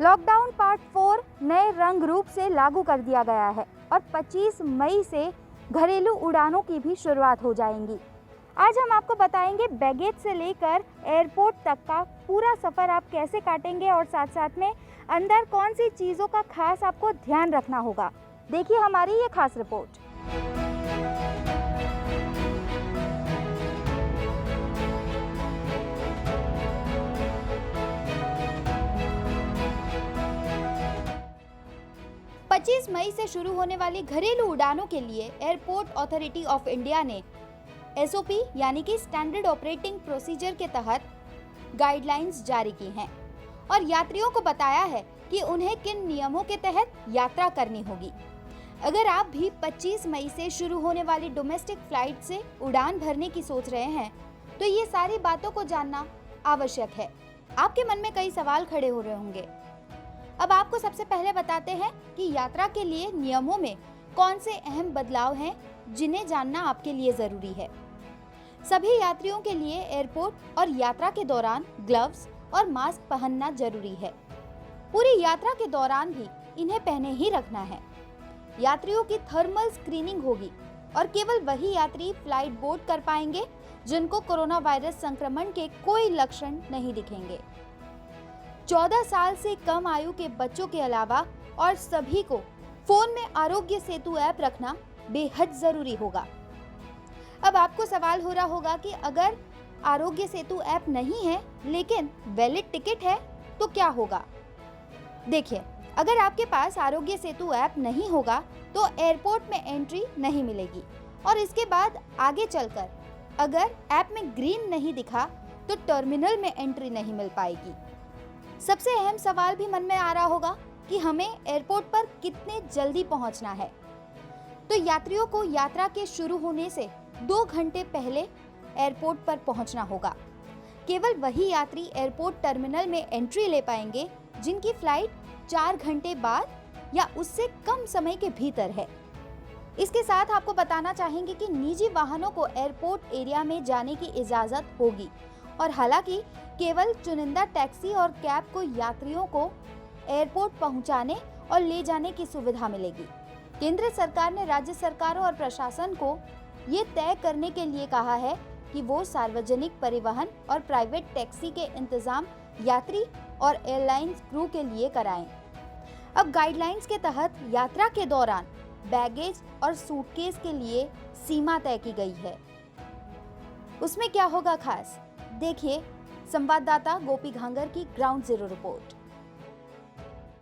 Lockdown part 4 नए रंग रूप से लागू कर दिया गया है और 25 मई से घरेलू उड़ानों की भी शुरुआत हो जाएंगी। आज हम आपको बताएंगे बैगेज से लेकर एयरपोर्ट तक का पूरा सफ़र आप कैसे काटेंगे और साथ साथ में अंदर कौन सी चीज़ों का खास आपको ध्यान रखना होगा। देखिए हमारी ये खास रिपोर्ट। पच्चीस मई से शुरू होने वाली घरेलू उड़ानों के लिए एयरपोर्ट अथॉरिटी ऑफ इंडिया ने एसओपी यानी कि स्टैंडर्ड ऑपरेटिंग प्रोसीजर के तहत गाइडलाइंस जारी की हैं और यात्रियों को बताया है कि उन्हें किन नियमों के तहत यात्रा करनी होगी। अगर आप भी 25 मई से शुरू होने वाली डोमेस्टिक फ्लाइट से उड़ान भरने की सोच रहे हैं तो ये सारी बातों को जानना आवश्यक है। आपके मन में कई सवाल खड़े हो रहे होंगे। अब आपको सबसे पहले बताते हैं कि यात्रा के लिए नियमों में कौन से अहम बदलाव हैं जिन्हें जानना आपके लिए जरूरी है। सभी यात्रियों के लिए एयरपोर्ट और यात्रा के दौरान ग्लव्स और मास्क पहनना जरूरी है। पूरी यात्रा के दौरान भी इन्हें पहने ही रखना है। यात्रियों की थर्मल स्क्रीनिंग होगी और केवल वही यात्री फ्लाइट बोर्ड कर पाएंगे जिनको कोरोना वायरस संक्रमण के कोई लक्षण नहीं दिखेंगे। 14 साल से कम आयु के बच्चों के अलावा और सभी को फोन में आरोग्य सेतु ऐप रखना बेहद जरूरी होगा। अब आपको सवाल हो रहा होगा कि अगर आरोग्य सेतु ऐप नहीं है लेकिन वैलिड टिकट है तो क्या होगा। देखिए, अगर आपके पास आरोग्य सेतु ऐप नहीं होगा तो एयरपोर्ट में एंट्री नहीं मिलेगी और इसके बाद आगे चलकर अगर ऐप में ग्रीन नहीं दिखा तो टर्मिनल में एंट्री नहीं मिल पाएगी। सबसे अहम सवाल भी मन में आ रहा होगा कि हमें एयरपोर्ट पर कितने जल्दी पहुंचना है। तो यात्रियों को यात्रा के शुरू होने से 2 घंटे पहले एयरपोर्ट पर पहुंचना होगा। केवल वही यात्री एयरपोर्ट टर्मिनल में एंट्री ले पाएंगे जिनकी फ्लाइट 4 घंटे बाद या उससे कम समय के भीतर है। इसके साथ आपको बताना चाहेंगे कि निजी वाहनों को एयरपोर्ट एरिया में जाने की इजाजत होगी और हालांकि केवल चुनिंदा टैक्सी और कैब को यात्रियों को एयरपोर्ट पहुंचाने और ले जाने की सुविधा मिलेगी। केंद्र सरकार ने राज्य सरकारों और प्रशासन को ये तय करने के लिए कहा है कि वो सार्वजनिक परिवहन और प्राइवेट टैक्सी के इंतजाम यात्री और एयरलाइंस क्रू के लिए कराएं। अब गाइडलाइंस के तहत यात्रा के दौरान बैगेज और सूटकेस के लिए सीमा तय की गई है। उसमें क्या होगा खास, देखिए संवाददाता गोपी घांगर की ग्राउंड जीरो रिपोर्ट।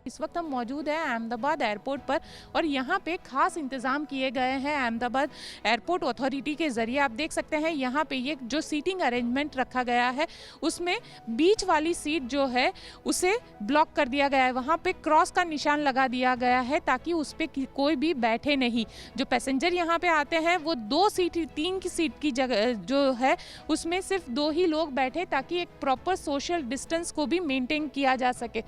इस वक्त हम मौजूद हैं अहमदाबाद एयरपोर्ट पर और यहाँ पे खास इंतज़ाम किए गए हैं अहमदाबाद एयरपोर्ट अथॉरिटी के ज़रिए। आप देख सकते हैं यहाँ पे ये जो सीटिंग अरेंजमेंट रखा गया है उसमें बीच वाली सीट जो है उसे ब्लॉक कर दिया गया है। वहाँ पे क्रॉस का निशान लगा दिया गया है ताकि उस पर कोई भी बैठे नहीं। जो पैसेंजर यहाँ पे आते हैं वो 3 की सीट की जगह जो है उसमें सिर्फ 2 ही लोग बैठे ताकि एक प्रॉपर सोशल डिस्टेंस को भी मेंटेन किया जा सके।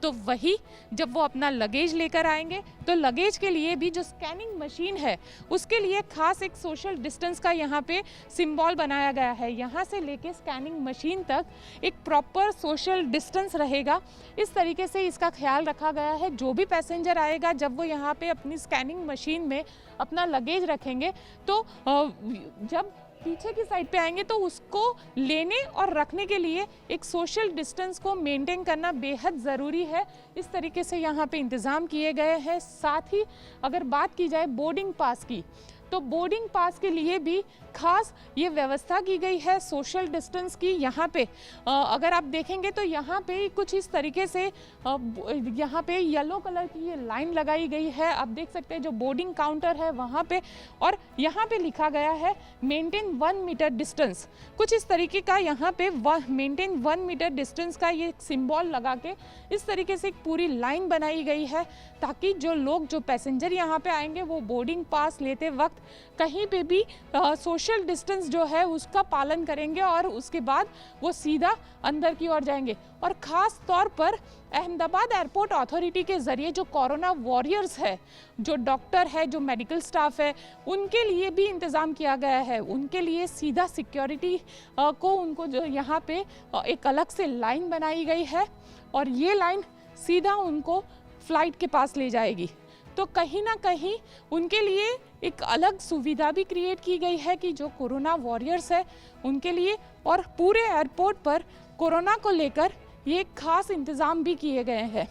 तो वही जब वो अपना लगेज लेकर आएंगे तो लगेज के लिए भी जो स्कैनिंग मशीन है उसके लिए खास एक सोशल डिस्टेंस का यहाँ पे सिंबल बनाया गया है। यहाँ से लेके स्कैनिंग मशीन तक एक प्रॉपर सोशल डिस्टेंस रहेगा। इस तरीके से इसका ख्याल रखा गया है। जो भी पैसेंजर आएगा जब वो यहाँ पे अपनी स्कैनिंग मशीन में अपना लगेज रखेंगे तो जब पीछे की साइड पे आएंगे तो उसको लेने और रखने के लिए एक सोशल डिस्टेंस को मेंटेन करना बेहद ज़रूरी है। इस तरीके से यहाँ पे इंतज़ाम किए गए हैं। साथ ही अगर बात की जाए बोर्डिंग पास की तो बोर्डिंग पास के लिए भी खास ये व्यवस्था की गई है सोशल डिस्टेंस की। यहाँ पे अगर आप देखेंगे तो यहाँ पे कुछ इस तरीके से यहाँ पे येलो कलर की ये लाइन लगाई गई है। आप देख सकते हैं जो बोर्डिंग काउंटर है वहाँ पे, और यहाँ पे लिखा गया है मेंटेन 1 मीटर डिस्टेंस। कुछ इस तरीके का यहाँ पे मेंटेन 1 मीटर डिस्टेंस का ये सिंबल लगा के इस तरीके से एक पूरी लाइन बनाई गई है ताकि जो पैसेंजर यहाँ पे आएंगे वो बोर्डिंग पास लेते वक्त कहीं पे भी सोशल डिस्टेंस जो है उसका पालन करेंगे और उसके बाद वो सीधा अंदर की ओर जाएंगे। और ख़ास तौर पर अहमदाबाद एयरपोर्ट अथॉरिटी के ज़रिए जो कोरोना वॉरियर्स है, जो डॉक्टर है, जो मेडिकल स्टाफ है, उनके लिए भी इंतज़ाम किया गया है। उनके लिए सीधा सिक्योरिटी को उनको जो यहाँ पे एक अलग से लाइन बनाई गई है और ये लाइन सीधा उनको फ्लाइट के पास ले जाएगी। तो कहीं ना कहीं उनके लिए एक अलग सुविधा भी क्रिएट की गई है कि जो कोरोना वॉरियर्स है उनके लिए, और पूरे एयरपोर्ट पर कोरोना को लेकर ये खास इंतज़ाम भी किए गए हैं।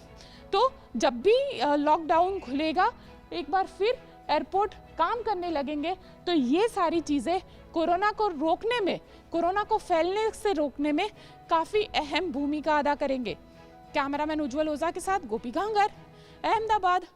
तो जब भी लॉकडाउन खुलेगा, एक बार फिर एयरपोर्ट काम करने लगेंगे, तो ये सारी चीज़ें कोरोना को रोकने में, कोरोना को फैलने से रोकने में काफ़ी अहम भूमिका अदा करेंगे। कैमरामैन उज्जवल ओझा के साथ गोपी गांगर, अहमदाबाद।